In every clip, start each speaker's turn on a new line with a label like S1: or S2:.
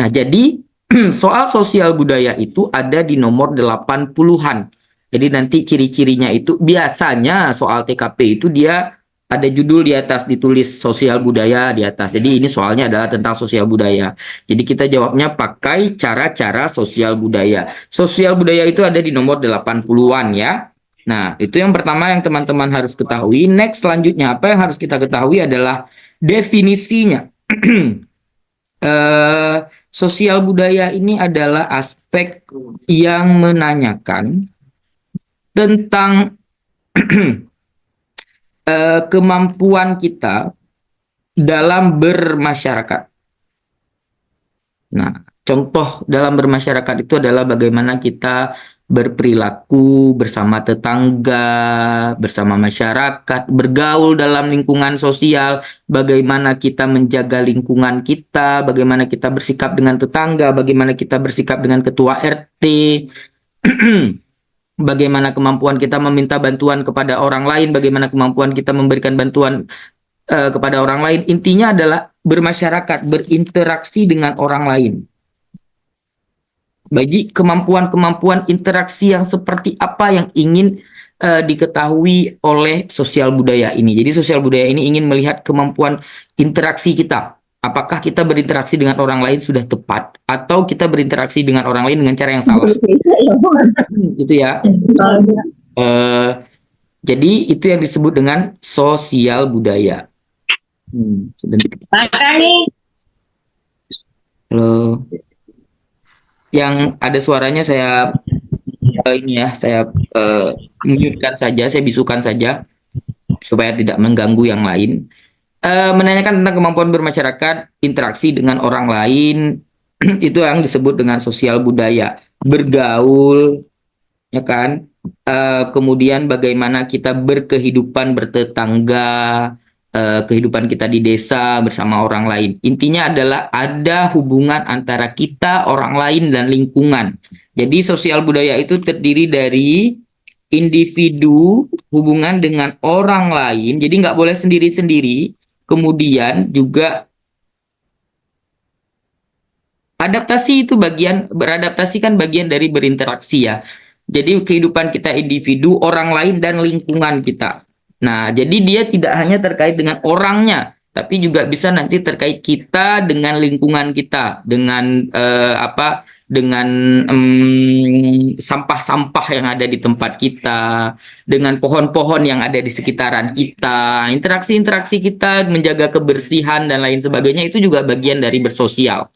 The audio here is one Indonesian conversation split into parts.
S1: Nah, jadi soal sosial budaya itu ada di nomor 80-an. Jadi nanti ciri-cirinya itu biasanya soal TKP itu dia ada judul di atas ditulis sosial budaya di atas. Jadi ini soalnya adalah tentang sosial budaya. Jadi kita jawabnya pakai cara-cara sosial budaya. Sosial budaya itu ada di nomor 80-an ya. Nah, itu yang pertama yang teman-teman harus ketahui. Next selanjutnya apa yang harus kita ketahui adalah definisinya. Sosial budaya ini adalah aspek yang menanyakan tentang kemampuan kita dalam bermasyarakat. Nah, contoh dalam bermasyarakat itu adalah bagaimana kita berperilaku bersama tetangga, bersama masyarakat, bergaul dalam lingkungan sosial, bagaimana kita menjaga lingkungan kita, bagaimana kita bersikap dengan tetangga, bagaimana kita bersikap dengan ketua RT, bagaimana kemampuan kita meminta bantuan kepada orang lain, bagaimana kemampuan kita memberikan bantuan kepada orang lain. Intinya adalah bermasyarakat, berinteraksi dengan orang lain. Bagi kemampuan-kemampuan interaksi yang seperti apa yang ingin diketahui oleh sosial budaya ini. Jadi sosial budaya ini ingin melihat kemampuan interaksi kita. Apakah kita berinteraksi dengan orang lain sudah tepat atau kita berinteraksi dengan orang lain dengan cara yang salah? Gitu ya. Jadi itu yang disebut dengan sosial budaya. Halo. Yang ada suaranya saya saya mute-kan saja, saya bisukan saja supaya tidak mengganggu yang lain. Menanyakan tentang kemampuan bermasyarakat, interaksi dengan orang lain, itu yang disebut dengan sosial budaya. Bergaul, ya kan? Kemudian bagaimana kita berkehidupan bertetangga, kehidupan kita di desa bersama orang lain. Intinya adalah ada hubungan antara kita, orang lain, dan lingkungan. Jadi sosial budaya itu terdiri dari individu, hubungan dengan orang lain, jadi nggak boleh sendiri-sendiri. Kemudian juga adaptasi itu beradaptasi kan bagian dari berinteraksi ya. Jadi kehidupan kita individu, orang lain, dan lingkungan kita. Nah, jadi dia tidak hanya terkait dengan orangnya, tapi juga bisa nanti terkait kita dengan lingkungan kita, dengan dengan sampah-sampah yang ada di tempat kita, dengan pohon-pohon yang ada di sekitaran kita, interaksi-interaksi kita, menjaga kebersihan dan lain sebagainya, itu juga bagian dari bersosial.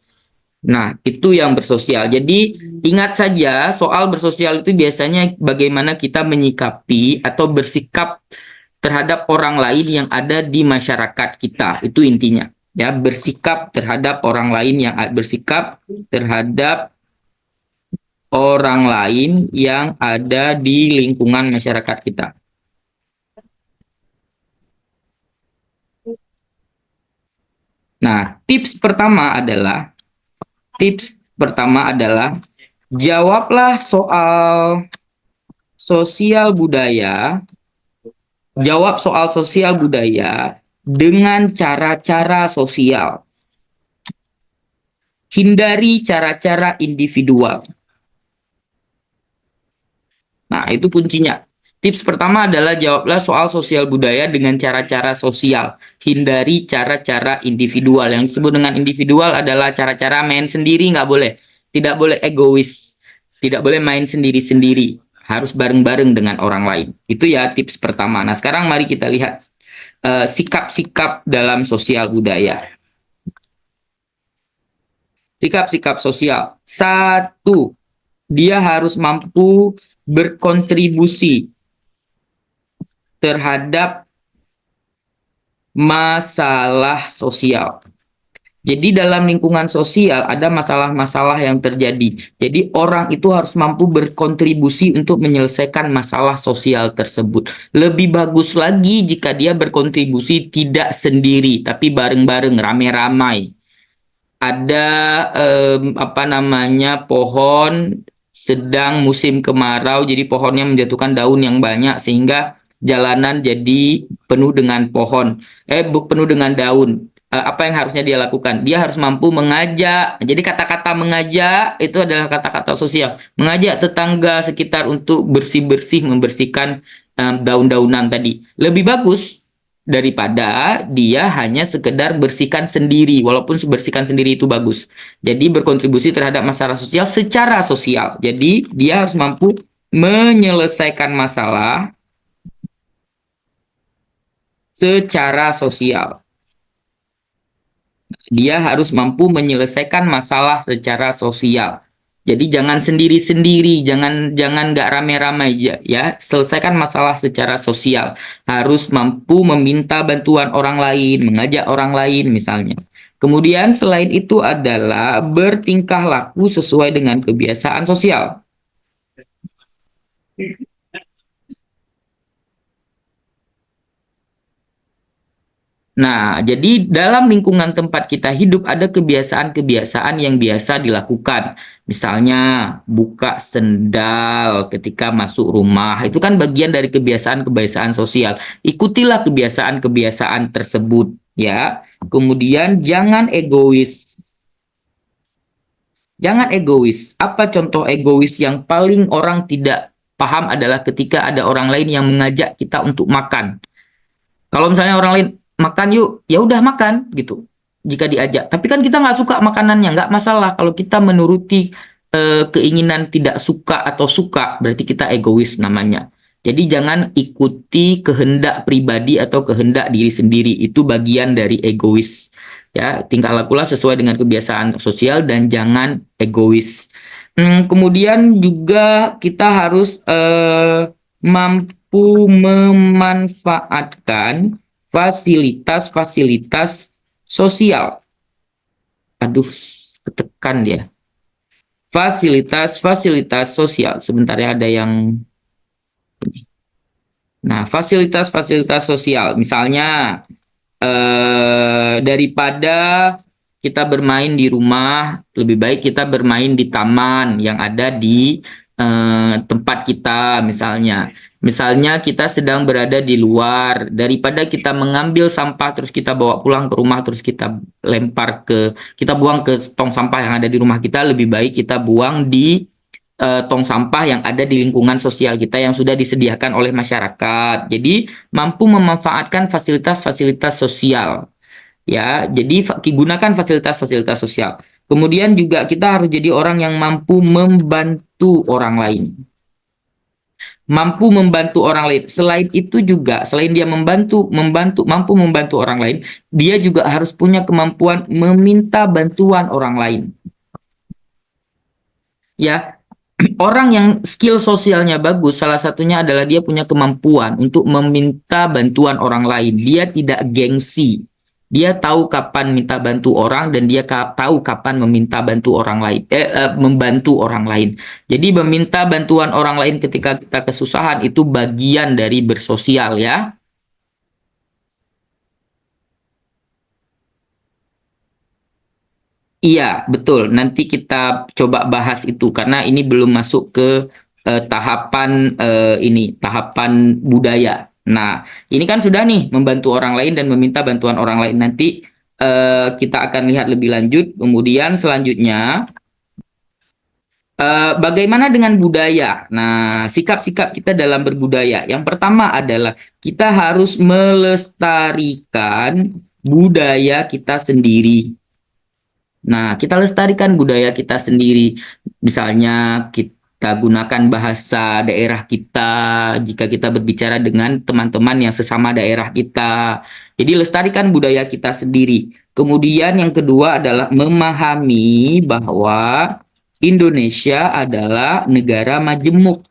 S1: Nah, itu yang bersosial. Jadi ingat saja soal bersosial itu biasanya bagaimana kita menyikapi atau bersikap terhadap orang lain yang ada di masyarakat kita. Itu intinya. Ya, bersikap terhadap orang lain yang ada di lingkungan masyarakat kita. Nah, tips pertama adalah jawablah soal sosial budaya. Jawab soal sosial budaya dengan cara-cara sosial. Hindari cara-cara individual. Nah, itu kuncinya. Tips pertama adalah jawablah soal sosial budaya dengan cara-cara sosial. Hindari cara-cara individual. Yang disebut dengan individual adalah cara-cara main sendiri, nggak boleh. Tidak boleh egois. Tidak boleh main sendiri-sendiri. Harus bareng-bareng dengan orang lain. Itu ya tips pertama. Nah, sekarang mari kita lihat sikap-sikap dalam sosial budaya. Sikap-sikap sosial. 1, dia harus mampu berkontribusi terhadap masalah sosial. Jadi dalam lingkungan sosial ada masalah-masalah yang terjadi. Jadi orang itu harus mampu berkontribusi untuk menyelesaikan masalah sosial tersebut. Lebih bagus lagi jika dia berkontribusi tidak sendiri, tapi bareng-bareng, rame-ramai. Ada pohon sedang musim kemarau, jadi pohonnya menjatuhkan daun yang banyak sehingga jalanan jadi penuh dengan penuh dengan daun. apa yang harusnya dia lakukan? Dia harus mampu mengajak. Jadi kata-kata mengajak itu adalah kata-kata sosial. Mengajak tetangga sekitar untuk bersih-bersih, membersihkan daun-daunan tadi. Lebih bagus daripada dia hanya sekedar bersihkan sendiri, walaupun bersihkan sendiri itu bagus. Jadi berkontribusi terhadap masalah sosial secara sosial. Jadi dia harus mampu menyelesaikan masalah secara sosial. Dia harus mampu menyelesaikan masalah secara sosial. Jadi jangan sendiri-sendiri, jangan jangan nggak rame-rame aja ya. Selesaikan masalah secara sosial. Harus mampu meminta bantuan orang lain, mengajak orang lain misalnya. Kemudian selain itu adalah bertingkah laku sesuai dengan kebiasaan sosial. Nah, jadi dalam lingkungan tempat kita hidup ada kebiasaan-kebiasaan yang biasa dilakukan. Misalnya, buka sendal ketika masuk rumah. Itu kan bagian dari kebiasaan-kebiasaan sosial. Ikutilah kebiasaan-kebiasaan tersebut, ya. Kemudian jangan egois. Jangan egois. Apa contoh egois yang paling orang tidak paham adalah ketika ada orang lain yang mengajak kita untuk makan. Kalau misalnya orang lain makan yuk, ya udah makan gitu. Jika diajak, tapi kan kita nggak suka makanannya, nggak masalah. Kalau kita menuruti keinginan tidak suka atau suka, berarti kita egois namanya. Jadi jangan ikuti kehendak pribadi atau kehendak diri sendiri. Itu bagian dari egois. Ya, tingkah lakulah sesuai dengan kebiasaan sosial dan jangan egois. Kemudian juga kita harus mampu memanfaatkan fasilitas-fasilitas sosial. Aduh, ketekan dia. Fasilitas-fasilitas sosial. Sebentar ya, ada yang... Nah, fasilitas-fasilitas sosial. Misalnya, daripada kita bermain di rumah, lebih baik kita bermain di taman yang ada di tempat kita misalnya. Misalnya kita sedang berada di luar, daripada kita mengambil sampah terus kita bawa pulang ke rumah terus kita buang ke tong sampah yang ada di rumah kita, lebih baik kita buang di tong sampah yang ada di lingkungan sosial kita yang sudah disediakan oleh masyarakat. Jadi mampu memanfaatkan fasilitas-fasilitas sosial ya. Jadi gunakan fasilitas-fasilitas sosial. Kemudian juga kita harus jadi orang yang mampu membantu orang lain. Mampu membantu orang lain. Selain itu juga, selain dia mampu membantu orang lain, dia juga harus punya kemampuan meminta bantuan orang lain. Ya, orang yang skill sosialnya bagus, salah satunya adalah dia punya kemampuan untuk meminta bantuan orang lain. Dia tidak gengsi. Dia tahu kapan minta bantu orang dan dia tahu kapan meminta bantu orang lain, membantu orang lain. Jadi meminta bantuan orang lain ketika kita kesusahan itu bagian dari bersosial ya. Iya, betul. Nanti kita coba bahas itu karena ini belum masuk ke tahapan tahapan budaya. Nah, ini kan sudah nih membantu orang lain dan meminta bantuan orang lain. Nanti kita akan lihat lebih lanjut. Kemudian selanjutnya, bagaimana dengan budaya? Nah, sikap-sikap kita dalam berbudaya. Yang pertama adalah kita harus melestarikan budaya kita sendiri. Nah, kita lestarikan budaya kita sendiri. Misalnya kita gunakan bahasa daerah kita jika kita berbicara dengan teman-teman yang sesama daerah kita. Jadi lestarikan budaya kita sendiri. Kemudian yang kedua adalah memahami bahwa Indonesia adalah negara majemuk.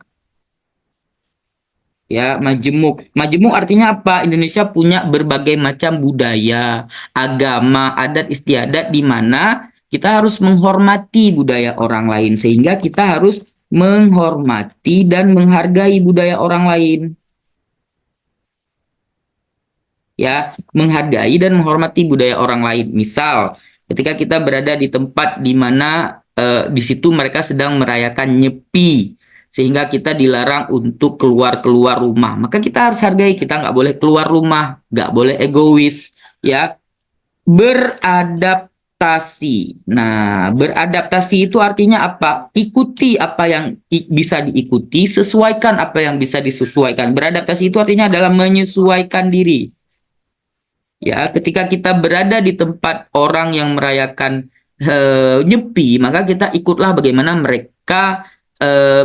S1: Ya, majemuk. Majemuk artinya apa? Indonesia punya berbagai macam budaya, agama, adat istiadat di mana kita harus menghormati budaya orang lain sehingga kita harus menghormati dan menghargai budaya orang lain. Ya, menghargai dan menghormati budaya orang lain. Misal, ketika kita berada di tempat di mana di situ mereka sedang merayakan Nyepi, sehingga kita dilarang untuk keluar rumah, maka kita harus hargai. Kita nggak boleh keluar rumah, nggak boleh egois, ya. Beradaptasi. Nah, beradaptasi itu artinya apa? Ikuti apa yang bisa diikuti, sesuaikan apa yang bisa disesuaikan. Beradaptasi itu artinya adalah menyesuaikan diri. Ya, ketika kita berada di tempat orang yang merayakan nyepi, maka kita ikutlah bagaimana mereka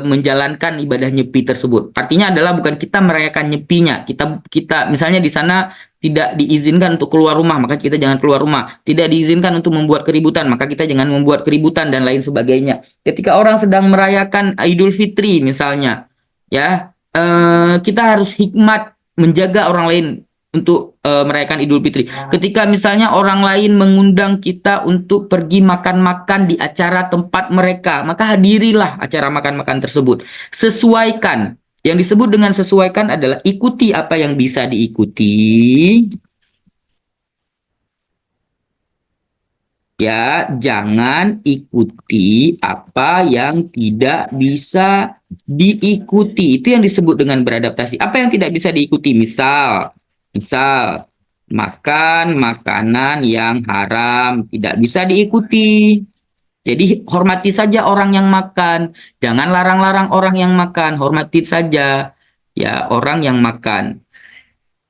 S1: menjalankan ibadah nyepi tersebut. Artinya adalah bukan kita merayakan nyepinya. Kita kita misalnya di sana tidak diizinkan untuk keluar rumah, maka kita jangan keluar rumah. Tidak diizinkan untuk membuat keributan, maka kita jangan membuat keributan dan lain sebagainya. Ketika orang sedang merayakan Idul Fitri misalnya, ya, kita harus hikmat menjaga orang lain untuk merayakan Idul Fitri. Ketika misalnya orang lain mengundang kita untuk pergi makan-makan di acara tempat mereka, maka hadirilah acara makan-makan tersebut. Sesuaikan. Yang disebut dengan sesuaikan adalah ikuti apa yang bisa diikuti. Ya, jangan ikuti apa yang tidak bisa diikuti. Itu yang disebut dengan beradaptasi. Apa yang tidak bisa diikuti? Misal, makan makanan yang haram tidak bisa diikuti. Jadi hormati saja orang yang makan, jangan larang-larang orang yang makan, hormati saja ya orang yang makan.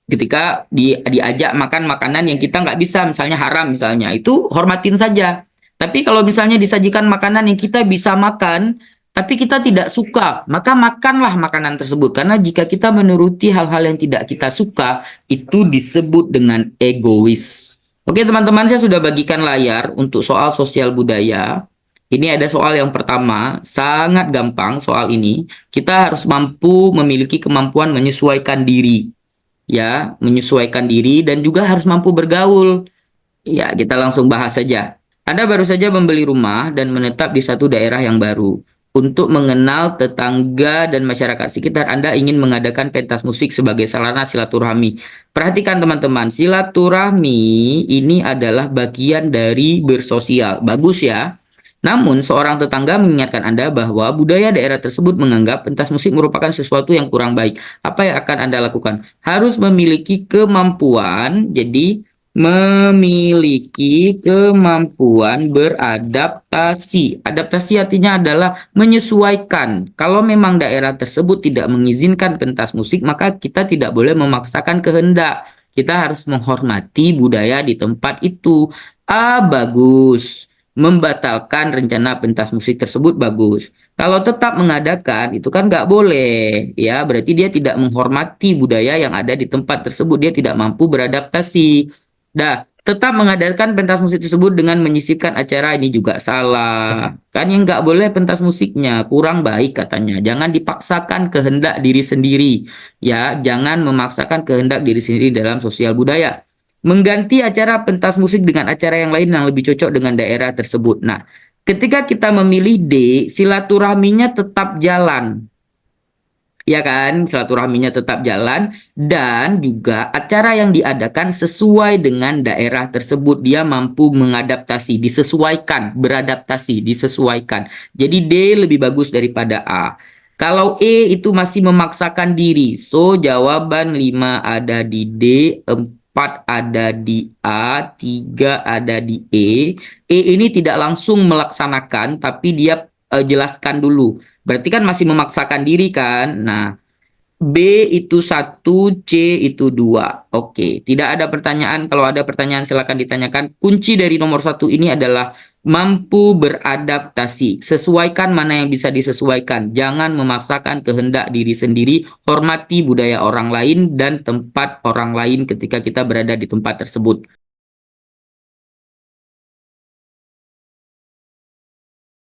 S1: Ketika diajak makan makanan yang kita nggak bisa, misalnya haram misalnya, itu hormatin saja. Tapi kalau misalnya disajikan makanan yang kita bisa makan, tapi kita tidak suka, maka makanlah makanan tersebut. Karena jika kita menuruti hal-hal yang tidak kita suka, itu disebut dengan egois. Oke teman-teman, saya sudah bagikan layar untuk soal sosial budaya. Ini ada soal yang pertama, sangat gampang soal ini. Kita harus mampu memiliki kemampuan menyesuaikan diri, ya, menyesuaikan diri dan juga harus mampu bergaul. Ya, kita langsung bahas saja. Anda baru saja membeli rumah dan menetap di satu daerah yang baru. Untuk mengenal tetangga dan masyarakat sekitar, Anda ingin mengadakan pentas musik sebagai sarana silaturahmi. Perhatikan teman-teman, silaturahmi ini adalah bagian dari bersosial. Bagus ya. Namun, seorang tetangga mengingatkan Anda bahwa budaya daerah tersebut menganggap pentas musik merupakan sesuatu yang kurang baik. Apa yang akan Anda lakukan? Harus memiliki kemampuan, jadi memiliki kemampuan beradaptasi. Adaptasi artinya adalah menyesuaikan. Kalau memang daerah tersebut tidak mengizinkan pentas musik, maka kita tidak boleh memaksakan kehendak. Kita harus menghormati budaya di tempat itu. Ah, bagus. Membatalkan rencana pentas musik tersebut bagus. Kalau tetap mengadakan itu kan nggak boleh, ya berarti dia tidak menghormati budaya yang ada di tempat tersebut, dia tidak mampu beradaptasi. Dah, tetap mengadakan pentas musik tersebut dengan menyisipkan acara ini juga salah. Kan yang nggak boleh pentas musiknya kurang baik katanya. Jangan dipaksakan kehendak diri sendiri, ya jangan memaksakan kehendak diri sendiri dalam sosial budaya. Mengganti acara pentas musik dengan acara yang lain yang lebih cocok dengan daerah tersebut. Nah, ketika kita memilih D, silaturahminya tetap jalan. Ya kan, silaturahminya tetap jalan dan juga acara yang diadakan sesuai dengan daerah tersebut. Dia mampu mengadaptasi, disesuaikan, beradaptasi, disesuaikan. Jadi D lebih bagus daripada A. Kalau E itu masih memaksakan diri, so jawaban 5 ada di D, 4 ada di A, 3 ada di E. E ini tidak langsung melaksanakan, tapi dia jelaskan dulu. Berarti kan masih memaksakan diri kan? Nah, B itu 1, C itu 2. Oke, tidak ada pertanyaan. Kalau ada pertanyaan silakan ditanyakan. Kunci dari nomor 1 ini adalah mampu beradaptasi. Sesuaikan mana yang bisa disesuaikan. Jangan memaksakan kehendak diri sendiri. Hormati budaya orang lain dan tempat orang lain ketika kita berada di tempat tersebut.